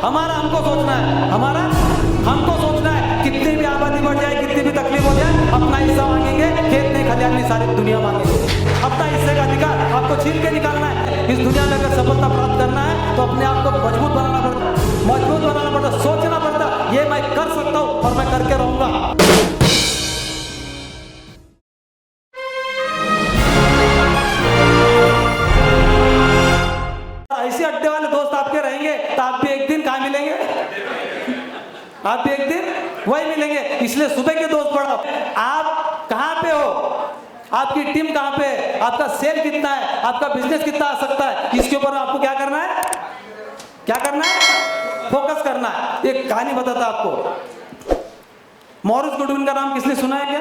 हमारा हमको सोचना है, हमारा हमको सोचना है। कितनी भी आबादी बढ़ जाए, कितनी भी तकलीफ हो जाए, अपना हिस्सा मांगेंगे। खेत नहीं, खलियान नहीं, सारी दुनिया मांगेंगे। अपना हिस्से का अधिकार आपको छीन के निकालना है। इस दुनिया में अगर सफलता प्राप्त करना है तो अपने आप को मजबूत बनाना पड़ता, मजबूत बनाना पड़ता, सोचना पड़ता, ये मैं कर सकता हूँ और मैं करके रहूंगा। ऐसे अड्डे वाले दोस्त आपके रहेंगे तो आप भी एक दिन कहाँ मिलेंगे? आप भी एक दिन वही मिलेंगे। इसलिए सुबह के दोस्त बढ़ाओ। आप कहाँ पे हो, आपकी टीम कहाँ पे है, आपका सेल कितना है, आपका बिजनेस कितना आ सकता है, इसके ऊपर आपको क्या करना है, क्या करना है, फोकस करना है। एक कहानी बताता आपको। मॉरिस गुडविन का नाम किसने सुना है क्या?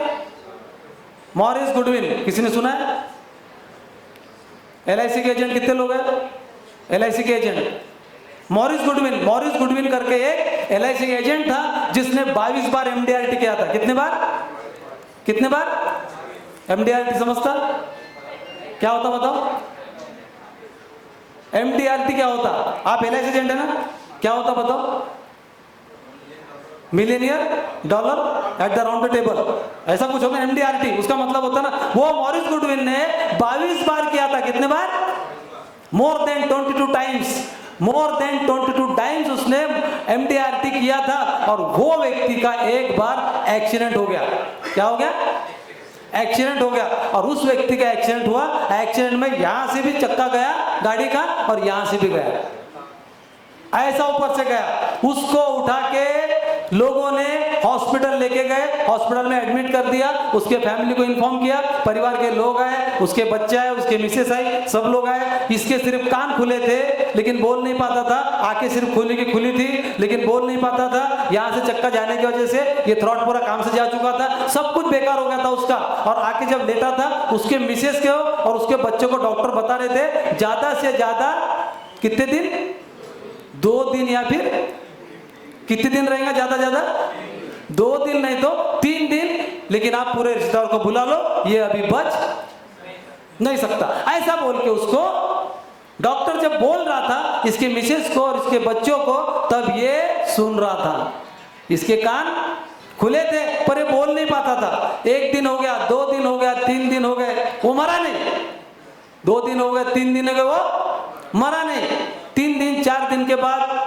मॉरिस गुडविन किसी ने सुना है? LIC के एजेंट कितने लोग हैं? LIC के एजेंट मॉरिस गुडविन करके एक LIC के एजेंट था जिसने 22 बार MDRT किया था। कितने बार? कितने बार MDRT समझता क्या होता बताओ? MDRT क्या होता? आप LIC एजेंट है ना, क्या होता बताओ? Millionaire dollar at the round table, ऐसा कुछ होगा MDRT। उसका मतलब होता ना, वो मॉरिस गुडविन ने 22 बार किया था। कितने बार? More than 22 times, more than 22 times उसने MDRT किया था। और वो व्यक्ति का एक बार एक्सीडेंट हो गया। क्या हो गया? एक्सीडेंट हो गया। और उस व्यक्ति का एक्सीडेंट हुआ। एक्सीडेंट में यहां से भी चक्का गया गाड़ी का और यहां से भी गया, ऐसा ऊपर से गया। उसको उठा के लोगों ने हॉस्पिटल लेके गए, हॉस्पिटल में एडमिट कर दिया। उसके फैमिली को इन्फॉर्म किया, परिवार के लोग आए, उसके बच्चे आए, उसके मिसेस आई, सब लोग आए। इसके सिर्फ कान खुले थे लेकिन बोल नहीं पाता था, आंखें सिर्फ खुली की खुली थी लेकिन बोल नहीं पाता था। यहाँ से चक्का जाने की वजह से ये थ्रॉट पूरा काम से जा चुका था, सब कुछ बेकार हो गया था उसका। और आके जब लेटा था, उसके मिसेस को और उसके बच्चों को डॉक्टर बता रहे थे ज्यादा से ज्यादा कितने दिन, 2 दिन या फिर कितने दिन रहेगा, ज्यादा ज्यादा 2 दिन नहीं तो 3 दिन, लेकिन आप पूरे रिश्तेदार को बुला लो, ये अभी बच नहीं सकता। ऐसा बोल के उसको डॉक्टर जब बोल रहा था इसके मिसेस को और इसके बच्चों को, तब ये सुन रहा था। इसके कान खुले थे पर ये बोल नहीं पाता था। 1 दिन हो गया, 2 दिन हो गया, 3 दिन हो गए, वो मरा नहीं। 2 दिन हो गए, 3 दिन हो गए, वो मरा नहीं। 3 दिन 4 दिन के बाद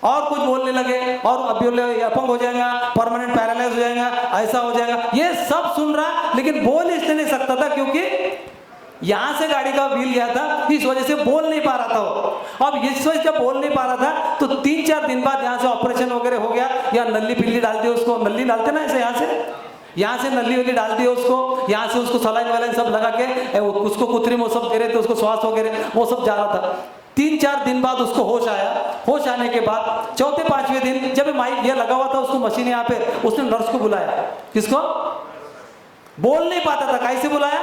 और कुछ बोलने लगे और अभी अपंग हो जाएगा, परमानेंट पैरालाइज हो जाएगा, ऐसा हो जाएगा। ये सब सुन रहा लेकिन बोल इसलिए नहीं सकता था क्योंकि यहां से गाड़ी का व्हील गया था, इस वजह से बोल नहीं पा रहा था वो। अब इस वजह से बोल नहीं पा रहा था तो 3-4 दिन बाद यहाँ से ऑपरेशन वगैरह हो गया, या नली पिल्ली डालते उसको, नली डालते ना ऐसे, यहाँ से नली वली डाल दिए उसको, यहाँ से उसको सलाइन वालाइन सब लगा के उसको कुतरी वो सब दे रहे थे, उसको श्वास वगैरह वो सब जा रहा था। 3-4 दिन बाद उसको होश आया। होश आने के बाद 4-5वें दिन जब माइक ये लगा हुआ था उसको मशीन यहाँ पे, उसने नर्स को बुलाया। किसको? बोल नहीं पाता था, कैसे बुलाया?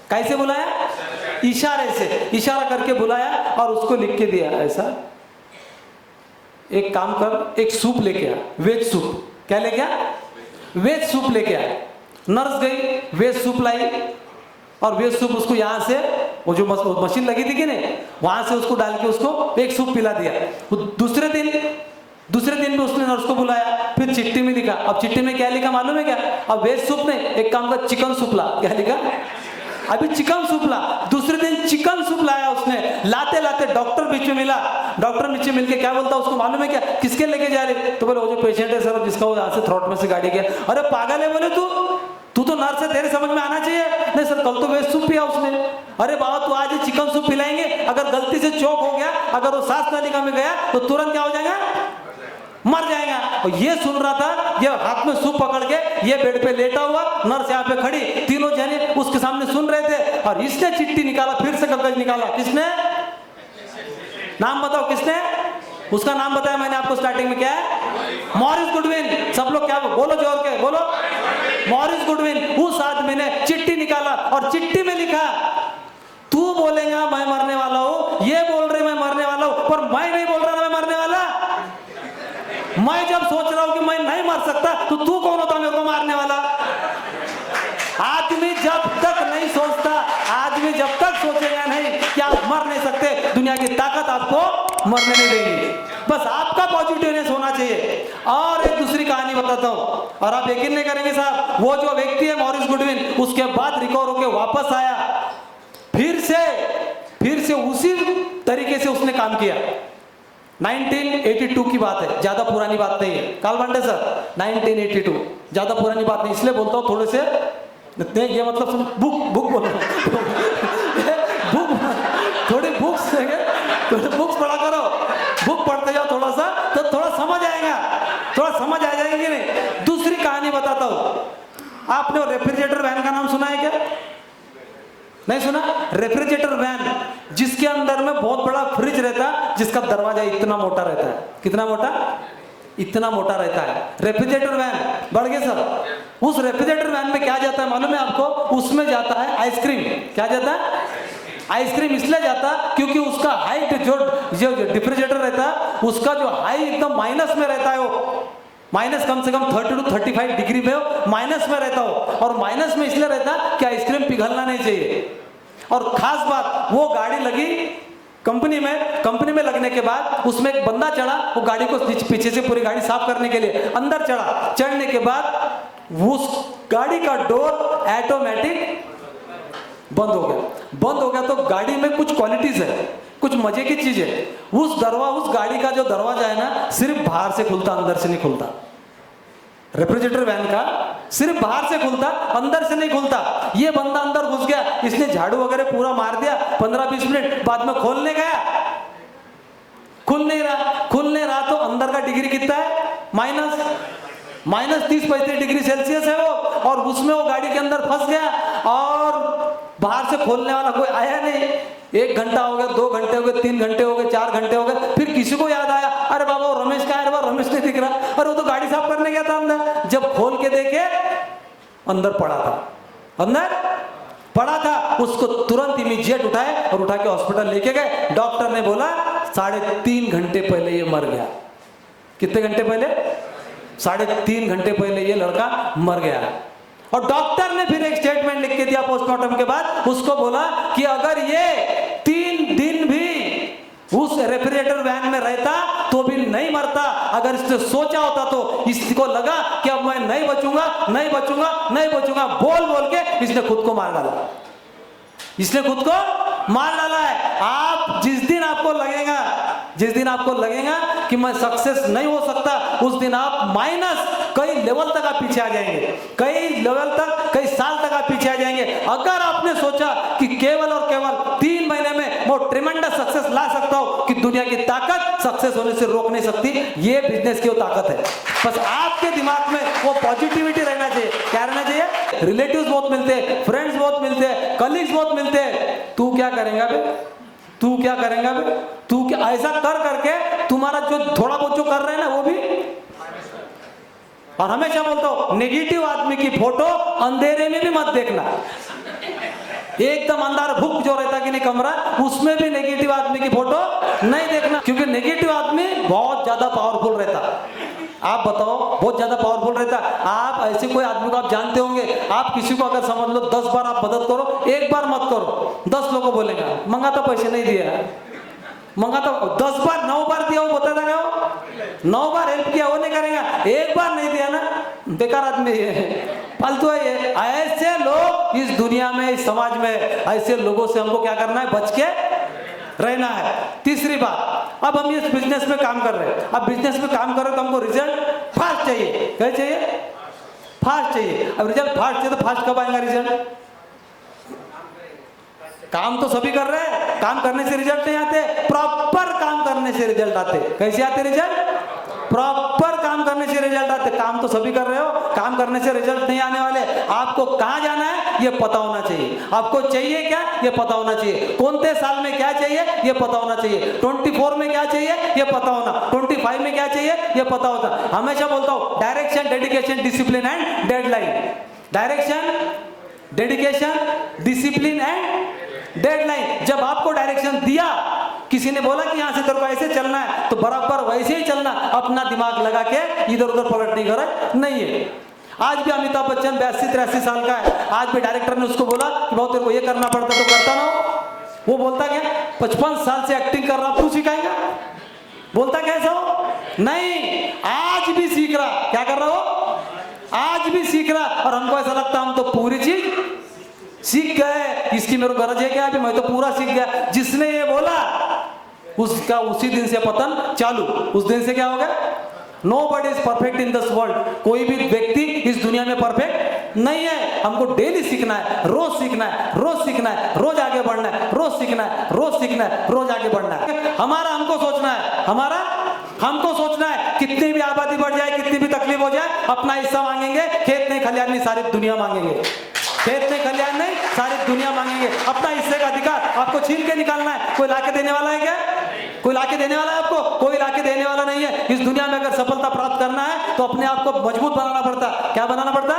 कैसे बुलाया? इशारे से, इशारा करके बुलाया और उसको लिख के दिया, ऐसा एक काम कर, एक सूप लेके आ, वेज सूप। क्या लेके आ? वेज सूप लेके आ। नर्स गई, वेज सूप लाई और वेज सूप उसको यहाँ से वो जो मशीन लगी थी कि नहीं, वहां से उसको डाल के उसको एक सूप पिला दिया। दूसरे दिन भी उसने नर्स को बुलाया, फिर चिट्ठी में लिखा। अब चिट्ठी में क्या लिखा मालूम है क्या? अब वेज सूप नहीं, एक काम कर, चिकन सूप ला। क्या लिखा? अभी चिकन सूप ला। दूसरे दिन चिकन सूप लाया उसने। लाते लाते डॉक्टर बीच में मिला। डॉक्टर बीच में मिलके क्या बोलता उसको मालूम है क्या? किसके लेके जा रहे? तो बोले वो जो पेशेंट है सर जिसका वो यहाँ से थ्रोट में से गाड़ी गया। अरे पागल है बोले तू तो नर्स है, तेरे समझ में आना चाहिए। नहीं सर कल तो वेज सूप पिया उसने। अरे बाबा तू आज ही चिकन सूप पिलाएंगे, अगर गलती से चौक हो गया, अगर वो सांस नलिका में गया तो तुरंत क्या हो जाएगा? मर जाएगा। और ये सुन रहा था, ये हाथ में सूप पकड़ के ये बेड पे लेटा हुआ, नर्स यहाँ पे खड़ी, तीनों जने उसके सामने सुन रहे थे। और इसने चिट्ठी निकाला, फिर से कागज निकाला। किसने? नाम बताओ किसने? उसका नाम बताया मैंने आपको स्टार्टिंग में, क्या है? Morris Goodwin. सब लोग क्या बोलो, जोर के बोलो, मॉरिस गुडविन। उस आदमी ने चिट्ठी निकाला और चिट्ठी में लिखा, तू बोलेगा मैं मरने वाला हूं, ये बोल रहे मैं मरने वाला हूं, पर मैं नहीं बोल रहा मैं मरने वाला। मैं जब सोच रहा हूं कि मैं नहीं मर सकता तो तू कौन होता मेरे को मारने वाला? आदमी जब तक नहीं सोचता, आदमी जब तक सोचेगा नहीं कि आप मर नहीं सकते, दुनिया की ताकत आपको मरने नहीं देगी। बस आपका पॉजिटिवनेस होना चाहिए। और एक दूसरी कहानी बताता हूं, और आप यकीन नहीं करेंगे साहब, वो जो व्यक्ति है मॉरिस गुडविन, उसके बाद रिकवर होकर वापस आया, फिर से उसी तरीके से उसने काम किया। 1982 की बात है, ज्यादा पुरानी बात नहीं है। काल बांडे सर 1982, ज्यादा पुरानी बात नहीं, इसलिए बोलता हूँ थोड़े से, ये मतलब बुक बोल रहा हूँ बुक, थोड़ी बुक्स पढ़ा करो, बुक पढ़ते जाओ थोड़ा सा, तो थोड़ा समझ आएगा, थोड़ा समझ आ जाएगी नहीं। दूसरी कहानी बताता हूं, आपने रेफ्रिजरेटर वैन का नाम सुना है क्या? नहीं सुना? रेफ्रिजरेटर वैन, जिसके अंदर में बहुत बड़ा फ्रिज रहता है, जिसका दरवाजा इतना मोटा रहता है। कितना मोटा? इतना मोटा रहता है रेफ्रिजरेटर वैन। बढ़ गए सर। उस रेफ्रिजरेटर वैन में क्या जाता है मालूम है आपको? उसमें जाता है आइसक्रीम। क्या जाता है? आइसक्रीम। इसलिए जाता क्योंकि उसका हाइट जो रेफ्रिजरेटर रहता है, उसका जो हाई एकदम माइनस में रहता है, वो माइनस कम से कम 30 to 35 डिग्री में माइनस में रहता हो। और माइनस में इसलिए रहता कि आइसक्रीम पिघलना नहीं चाहिए। और खास बात, वो गाड़ी लगी कंपनी में लगने के बाद उसमें एक बंदा चढ़ा, वो गाड़ी को पीछे से पूरी गाड़ी साफ करने के लिए अंदर चढ़ा। चढ़ने के बाद उस गाड़ी का डोर ऑटोमेटिक बंद हो गया। तो गाड़ी में कुछ क्वालिटीज है, कुछ मजे की चीज है। उस गाड़ी का जो दरवाजा है ना, सिर्फ बाहर से खुलता, अंदर से नहीं खुलता। रेफ्रिजरेटर वैन का सिर्फ बाहर से खुलता, अंदर से नहीं खुलता। ये बंदा अंदर घुस गया, इसने झाड़ू वगैरह पूरा मार दिया, 15-20 मिनट बाद में खोलने गया, खुल नहीं रहा। तो अंदर का डिग्री कितना है? -30-35 डिग्री सेल्सियस है वो। और उसमें वो गाड़ी के अंदर फंस गया, और बाहर से खोलने वाला कोई आया नहीं। 1 घंटा हो गया, 2 घंटे हो गए, 3 घंटे हो गए, 4 घंटे हो गए। फिर किसी को याद आया, अरे बाबा वो रमेश का है, रमेश नहीं दिख रहा, और वो तो गाड़ी साफ करने गया था अंदर। जब खोल के देखे, अंदर पड़ा था। उसको तुरंत इमीडिएट उठाए और उठा के हॉस्पिटल लेके गए। डॉक्टर ने बोला 3.5 घंटे पहले ये मर गया। कितने घंटे पहले? 3.5 घंटे पहले ये लड़का मर गया। और डॉक्टर ने फिर एक स्टेटमेंट लिख के दिया पोस्टमार्टम के बाद, उसको बोला कि अगर ये 3 दिन भी उस रेफ्रिजरेटर वैन में रहता तो भी नहीं मरता। अगर इसने सोचा होता तो इसको लगा कि अब मैं नहीं बचूंगा, बोल के इसने खुद को मार डाला है। आप जिस दिन आपको लगेगा कि मैं सक्सेस नहीं हो सकता, उस दिन आप माइनस कई लेवल तक आप पीछे आ जाएंगे, कई साल तक आप पीछे आ जाएंगे। अगर आपने सोचा कि केवल और केवल 3 महीने में वो ट्रिमेंडस सक्सेस ला सकता हो, कि दुनिया की ताकत सक्सेस होने से रोक नहीं सकती, ये बिजनेस की वो ताकत है। बस आपके दिमाग में वो पॉजिटिविटी रहना चाहिए। क्या रहना चाहिए? रिलेटिव्स बहुत मिलते हैं, फ्रेंड्स बहुत मिलते हैं, कलीग्स बहुत मिलते हैं। तू क्या करेगा बे? तू क्या ऐसा करके तुम्हारा जो थोड़ा बहुत जो कर रहे हैं ना, वो भी। और हमेशा बोलता हूं, नेगेटिव आदमी की फोटो अंधेरे में भी मत देखना। एकदम अंधारा भूख जो रहता कि नहीं कमरा, उसमें भी नेगेटिव आदमी की फोटो नहीं देखना, क्योंकि नेगेटिव आदमी बहुत ज्यादा पावरफुल रहता। आप बताओ, बहुत ज्यादा पावरफुल रहता। आप ऐसे कोई आदमी को आप जानते होंगे, आप किसी को अगर समझ लो 10 बार आप मदद करो, 1 बार मत करो, 10 लोगों बोलेगा मंगा तो पैसे नहीं दिया, मंगा तो 10 बार 9 बार दिया, वो बताता क्या हो? 9 बार हेल्प किया, वो नहीं करेगा। 1 बार नहीं दिया ना, बेकार आदमी है, फालतू है ये। ऐसे लोग इस दुनिया में, इस समाज में, ऐसे लोगों से हमको क्या करना है? बच के रहना है। तीसरी बात, अब हम इस बिजनेस में काम कर रहे हैं। अब बिजनेस में काम कर रहे हैं तो हमको रिजल्ट फास्ट चाहिए। क्या चाहिए? फास्ट चाहिए। अब रिजल्ट फास्ट चाहिए तो फास्ट कब आएगा रिजल्ट? काम तो सभी कर रहे हैं, काम करने से रिजल्ट नहीं आते, प्रॉपर काम करने से रिजल्ट आते। कैसे आते रिजल्ट? प्रॉपर काम करने से रिजल्ट आते। काम तो सभी कर रहे हो, काम करने से रिजल्ट नहीं आने वाले। आपको कहां जाना है ये पता होना चाहिए। आपको चाहिए क्या ये पता होना चाहिए। कौन से साल में क्या चाहिए ये पता होना चाहिए। 24 में क्या चाहिए ये पता होना, 25 में क्या चाहिए ये पता होता। हमेशा बोलता हूं, direction, dedication, discipline and deadline. Direction, dedication, discipline and deadline. जब आपको डायरेक्शन दिया, किसी ने बोला कि यहां से तेरे को ऐसे चलना है, तो बराबर वैसे ही चलना। अपना दिमाग लगा के इधर उधर पलटने की जरूरत नहीं है। आज भी अमिताभ बच्चन 82-83 साल का है, आज भी डायरेक्टर ने उसको बोला कि बहुत तेरे को ये करना पड़ता तो करता ना हो। वो बोलता क्या 55 साल से एक्टिंग कर रहा, तू सिखाएगा? बोलता कैसा हो? नहीं, आज भी सीख रहा। क्या कर रहा हो? आज भी सीख रहा। और हमको ऐसा लगता हम तो पूरी चीज सीख गए, इसकी मेरे को गरज है क्या? अभी मैं तो पूरा सीख गया। जिसने ये बोला उसका उसी दिन से पतन चालू। उस दिन से क्या हो गया? Nobody is perfect in this world। कोई भी व्यक्ति इस दुनिया में परफेक्ट नहीं है। हमको डेली सीखना है, रोज सीखना है, रोज सीखना है, रोज आगे बढ़ना है, रोज सीखना है, रोज सीखना है, रोज आगे बढ़ना है। हमारा हमको सोचना है, हमारा हमको सोचना है, कितनी भी आबादी बढ़ जाए, कितनी भी तकलीफ हो जाए, अपना हिस्सा मांगेंगे। खेत नहीं खलियान नहीं, सारी दुनिया मांगेंगे। खेत नहीं खलियान नहीं, सारी दुनिया मांगेंगे। अपना हिस्से का अधिकार आपको छीन के निकालना है। कोई लाके देने वाला है क्या? कोई लाके देने वाला है आपको? कोई लाके देने वाला नहीं है। इस दुनिया में अगर सफलता प्राप्त करना है तो अपने आप को मजबूत बनाना पड़ता। क्या बनाना पड़ता?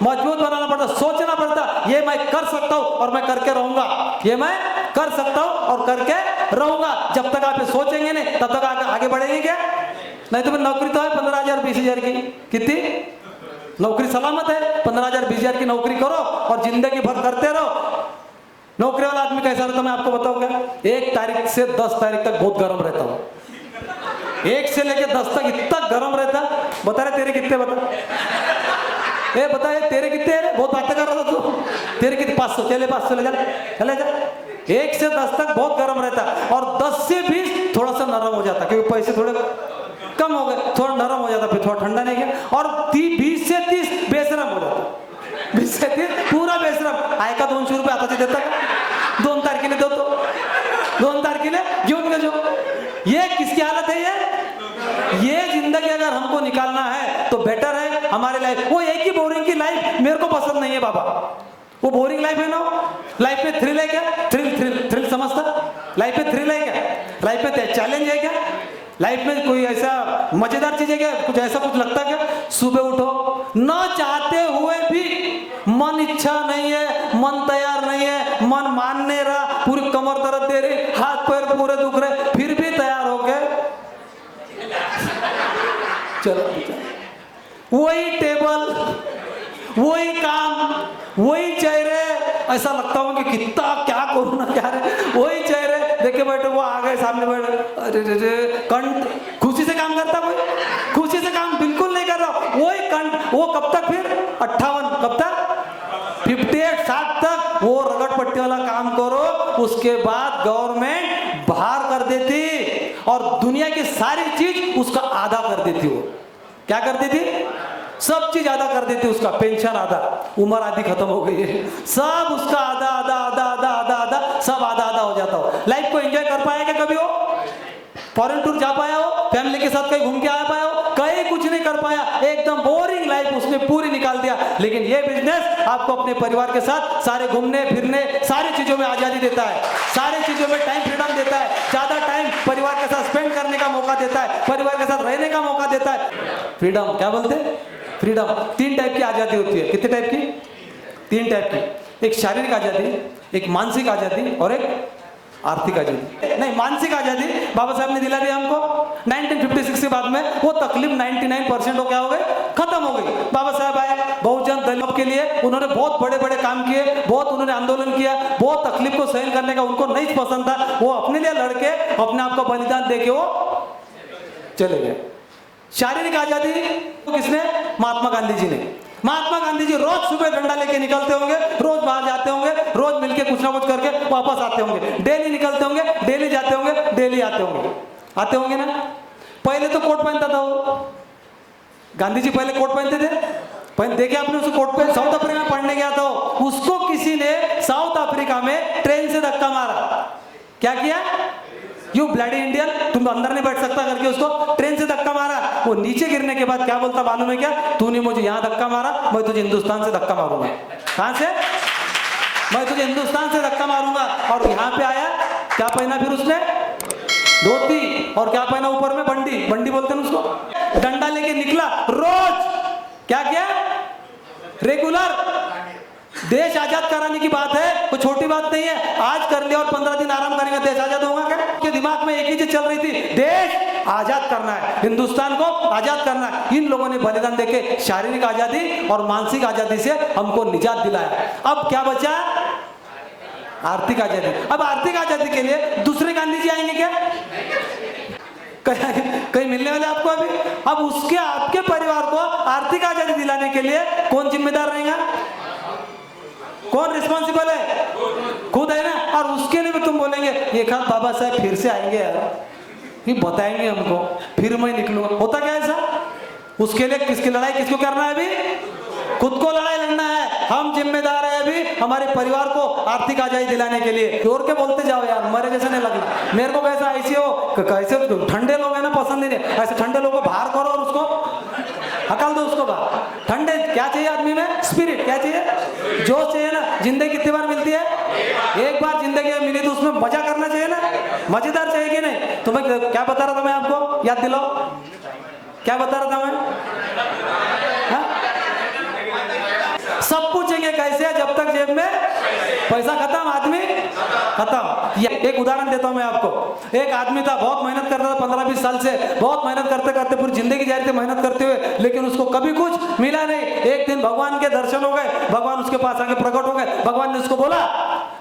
मजबूत बनाना पड़ता। सोचना पड़ता, ये मैं कर सकता हूं और मैं करके रहूंगा। ये मैं कर सकता हूं और करके रहूंगा। जब तक आप ये सोचेंगे नहीं, तब तक आगे बढ़ेंगे क्या? नहीं तो नौकरी तो है 15,000 20,000 की। कितनी नौकरी सलामत है? 15,000 20,000 की नौकरी करो और जिंदगी भर करते रहो। नौकरी वाला आदमी कैसा रहता मैं आपको बताऊंगा। 1 तारीख से 10 तारीख तक बहुत गर्म रहता हूं। 1 से लेकर 10 तक इतना गर्म रहता। बता रहे तेरे कितने? बता, बता तेरे कितने है? बहुत बातें कर रहा था तू। तेरे कितने? 500। चले 500 ले जा, चले जा। 1 से 10 तक बहुत गर्म रहता और 10 से 20 थोड़ा सा नरम हो जाता, क्योंकि पैसे थोड़े कम हो गए, थोड़ा नरम हो जाता, फिर थोड़ा ठंडा नहीं गया। और 20 से 30 बेशरम हो जाता। 20 से 30 पूरा बेशरम। आय का 200 रुपये आता देता का 2 तारखेला देतो, 2 तारखेला घेऊन गयो। ये किसकी हालत है? ये जिंदगी अगर हमको निकालना है तो बेटर है हमारे लाइफ। वो एक ही बोरिंग की लाइफ मेरे को पसंद नहीं है बाबा। वो बोरिंग लाइफ है ना। लाइफ में थ्रिल है क्या? थ्रिल समझता? लाइफ में थ्रिल है क्या? लाइफ में चैलेंज है क्या? लाइफ में कोई ऐसा मजेदार चीज है क्या? कुछ ऐसा कुछ लगता क्या? सुबह उठो, न चाहते हुए भी मन इच्छा नहीं है, मन तैयार नहीं है, मन मान नहीं रहा, पूरी कमर दर्द दे रही, हाथ पैर पूरे दुख रहे, फिर भी तैयार हो गए। चलो वही टेबल, वही काम, वही चेहरे। ऐसा लगता हूँ कि कितना क्या करूँ ना क्या रे। वही चेहरे देखे बैठे, वो आ गए सामने बैठे, अरे कंठ। खुशी से काम करता कोई? खुशी से काम बिल्कुल नहीं कर रहा। वही कंठ, वो कब तक? फिर 58, कब तक? 58 60 तक वो रगड़ पट्टी वाला काम करो। उसके बाद गवर्नमेंट बाहर कर देती और दुनिया की सारी चीज उसका आधा कर देती। वो क्या कर देती? सब चीज आधा कर देती। उसका पेंशन आधा, उम्र आधी खत्म हो गई है, सब उसका आधा आधा आधा आधा आधा आधा सब आधा आधा हो जाता हो। लाइफ को एंजॉय कर पाया क्या कभी? हो फॉरेन टूर जा पाया हो? फैमिली के साथ कहीं घूम के आ पाया हो? कहीं कुछ नहीं कर पाया। एकदम बोरिंग लाइफ उसने पूरी निकाल दिया। लेकिन ये बिजनेस आपको अपने परिवार के साथ सारे घूमने फिरने सारी चीजों में आजादी देता है, सारी चीजों में टाइम फ्रीडम देता है, ज्यादा टाइम परिवार के साथ स्पेंड करने का मौका देता है, परिवार के साथ रहने का मौका देता है। फ्रीडम क्या बोलते हैं? फ्रीडम। 3 टाइप की आजादी होती है। कितने टाइप की? 3 टाइप की। एक शारीरिक आजादी, एक मानसिक आजादी और एक आर्थिक आजादी। नहीं, मानसिक आजादी बाबा साहब ने दिला दिया हमको 1956 के बाद में। वो तकलीफ 99% हो क्या हो गई? खत्म हो गई। बाबा साहब आए बहुजन दलित के लिए, उन्होंने बहुत बड़े बड़े काम किए, बहुत उन्होंने आंदोलन किया, बहुत तकलीफ को सहन करने का उनको नहीं पसंद था। वो अपने लिए लड़के अपने आप को बलिदान देके वो चले गए। शारीरिक आजादी तो किसने? महात्मा गांधी जी ने। महात्मा गांधी जी रोज सुबह डंडा लेके निकलते होंगे, रोज बाहर जाते होंगे, रोज मिलके कुछ ना कुछ करके वापस आते होंगे। डेली निकलते होंगे, डेली जाते होंगे, डेली आते होंगे। आते होंगे ना। पहले तो कोट पहनता था वो। गांधी जी पहले कोट पहनते थे। देखे आपने उसको कोट पे? साउथ अफ्रीका में पढ़ने गया था, उसको किसी ने साउथ अफ्रीका में ट्रेन से धक्का मारा। क्या किया? यू ब्लडी इंडियन, तुम अंदर नहीं बैठ सकता करके उसको ट्रेन से धक्का मारा। वो नीचे गिरने के बाद क्या बोलता मालूम है क्या? तूने मुझे यहाँ धक्का मारा, मैं तुझे हिंदुस्तान से धक्का मारूंगा। कहां से? मैं तुझे हिंदुस्तान से धक्का मारूंगा। और यहाँ पे आया, क्या पहना फिर उसने? धोती। और क्या पहना ऊपर में? बंडी। बंडी बोलते हैं उसको। डंडा लेके निकला रोज। क्या किया? रेगुलर। देश आजाद कराने की बात है, कोई छोटी बात नहीं है। आज कर लिया और 15 दिन आराम करेंगे, देश आजाद होगा क्या? के दिमाग में एक ही चीज चल रही थी, देश आजाद करना है, हिंदुस्तान को आजाद करना है। इन लोगों ने बलिदान देके शारीरिक आजादी और मानसिक आजादी से हमको निजात दिलाया। अब क्या बचा? आर्थिक आजादी। अब आर्थिक आजादी के लिए दूसरे गांधी जी आएंगे क्या? कहीं मिलने वाले आपको अभी? अब उसके आपके परिवार को आर्थिक आजादी दिलाने के लिए कौन जिम्मेदार रहेगा? कौन रिस्पॉन्सिबल है? खुद है ना। और उसके लिए भी तुम बोलेंगे एक हाथ बाबा साहब फिर से आएंगे यार, ये बताएंगे हमको, फिर मैं निकलूंगा। होता क्या ऐसा? उसके लिए किसकी लड़ाई किसको करना है? अभी खुद को लड़ाई लड़ना है। हम जिम्मेदार है अभी हमारे परिवार को आर्थिक आजादी दिलाने के लिए। और के बोलते जाओ यार, मरे जैसे नहीं लगना। मेरे को कैसा ऐसे हो, कैसे ठंडे लोग है ना पसंद ही नहीं, ऐसे ठंडे लोगों को बाहर करो और उसको हकल दो उसको बाहर। ठंडे क्या चाहिए आदमी में? स्पिरिट। क्या चाहिए? जोश चाहिए ना। जिंदगी कितनी बार मिलती है? एक बार जिंदगी मिली तो उसमें मजा करना चाहिए ना, मजेदार चाहिए कि नहीं? तो मैं क्या बता रहा था, मैं आपको याद दिलाओ, क्या बता रहा था मैं? सब पूछेंगे कैसे है, जब तक जेब में पैसा खत्म, आदमी खत्म। एक उदाहरण देता हूं मैं आपको। एक आदमी था, बहुत मेहनत कर रहा था 15-20 साल से, बहुत मेहनत करते करते पूरी जिंदगी जा रही थी मेहनत करते हुए, लेकिन उसको कभी कुछ मिला नहीं। एक दिन भगवान के दर्शन हो गए, भगवान उसके पास आके प्रकट हो गए। भगवान ने उसको बोला,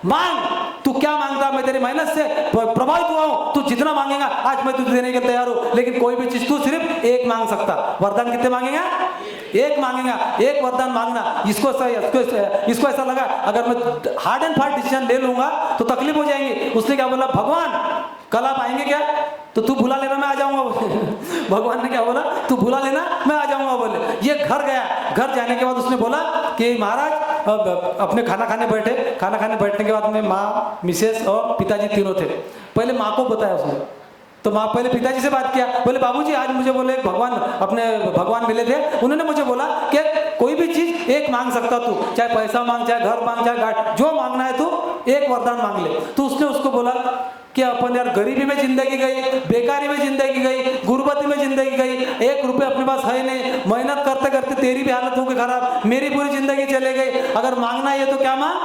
मांग, तू क्या मांगता? मैं तेरी मेहनत से प्रभावित हुआ हूं, तू जितना मांगेगा आज मैं तुझे देने के तैयार हूं, लेकिन कोई भी चीज तू सिर्फ एक मांग सकता। वरदान कितने मांगेगा? एक मांगेगा, एक वरदान मांगना। इसको ऐसा लगा अगर मैं हार्ड एंड फास्ट डिसीजन ले लूंगा तो तकलीफ हो जाएगी। उसने क्या बोला, भगवान कल आप आएंगे क्या? तो तू बुला लेना, मैं आ जाऊंगा। भगवान ने क्या बोला, तू बुला लेना, मैं आ जाऊंगा बोले। ये घर गया, घर जाने के बाद उसने बोला कि महाराज अपने खाना खाने बैठे। खाना खाने बैठने के बाद में माँ, मिसेस और पिताजी तीनों थे। पहले माँ को बताया उसने, तो माँ पहले पिताजी से बात किया, बोले बाबूजी आज मुझे बोले भगवान मिले थे, उन्होंने मुझे बोला कि कोई भी चीज एक मांग सकता तू, चाहे पैसा मांग, चाहे घर मांग, चाहे गाड़ी, जो मांगना है तू एक वरदान मांग ले। तो उसने उसको बोला कि अपन यार गरीबी में जिंदगी गई, बेकारी में जिंदगी गई, गुर्बती में जिंदगी गई, 1 रुपये अपने पास है नहीं, मेहनत करते करते तेरी भी हालत हो गई खराब, मेरी पूरी जिंदगी चले गई, अगर मांगना है तो क्या मांग?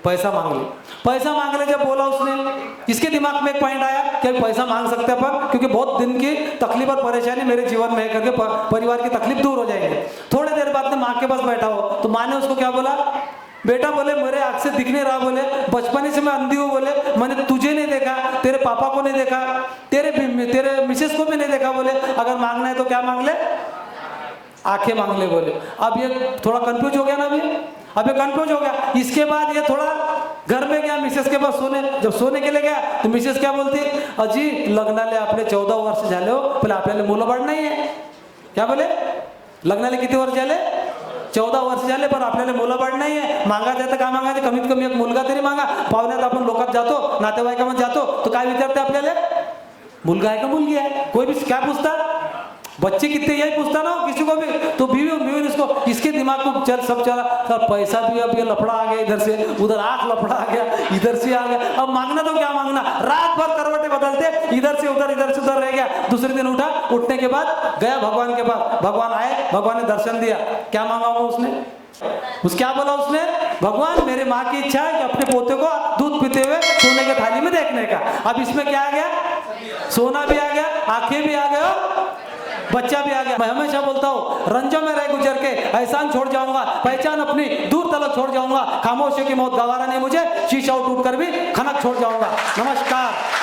पैसा मांग ले। पैसा मांग ले जब बोला उसने, इसके दिमाग में एक पॉइंट आया कि पैसा मांग सकते हैं अपन, क्योंकि बहुत दिन की तकलीफ और परेशानी मेरे जीवन में है करके परिवार की तकलीफ दूर हो जाएगी। थोड़ी देर बाद में माँ के पास बैठा हो तो माँ ने उसको क्या बोला, बेटा बोले मेरे आँख से दिख नहीं रहा, बोले बचपन से मैं अंधी हूँ, बोले मैंने तुझे नहीं देखा, तेरे पापा को नहीं देखा, तेरे मिसेस को भी नहीं देखा, बोले अगर मांगना है तो क्या मांग ले? आंखें मांग ले बोले। अब ये थोड़ा कंफ्यूज हो गया ना, अब ये कंफ्यूज हो गया। इसके बाद ये थोड़ा घर में गया मिसेस के पास सोने, जब सोने के लिए गया तो मिसेस क्या बोलती, अजी लग्नाले आपले 14 वर्ष झाले हो, बोले आपल्याला मुलं बाळ नाही आहे। क्या बोले, लग्नाले किती वर्ष झाले? 14 वर्ष झाले, पण आपल्याला मुलं बाळ नाही आहे। मागायचं तर काय मागायचं, कमीत कमी एक मुलगा तरी मागा। पाहुण्यात आपण लोकात जातो, नातेवाईकामध्ये जातो तो काय विचारते आपल्याला, मुलगा है का मुलगी है? कोई भी क्या पूछता, बच्चे कितने यही पूछता ना किसी को भी, तो बीवी इसको, इसके दिमाग को चल सब चला सर, पैसा भी अब ये लफड़ा आ गया, इधर से उधर आंख लफड़ा आ गया, इधर से आ गया, अब मांगना तो क्या मांगना, रात भर करवटे बदलते, इधर से उधर रह गया। दूसरे दिन उठा, उठने के बाद गया भगवान के पास, भगवान आए, भगवान ने दर्शन दिया। क्या मांगा हुआ उसने, क्या बोला उसने, भगवान मेरे माँ की इच्छा है कि अपने पोते को दूध पीते हुए सोने के थाली में देखने का। अब इसमें क्या आ गया, सोना भी आ गया, आंखें भी आ गया, बच्चा भी आ गया। मैं हमेशा बोलता हूँ रंजों में रह गुजर के एहसान छोड़ जाऊंगा, पहचान अपनी दूर तलक छोड़ जाऊंगा, खामोशी की मौत गवारा नहीं मुझे, शीशा टूट कर भी खनक छोड़ जाऊंगा। नमस्कार।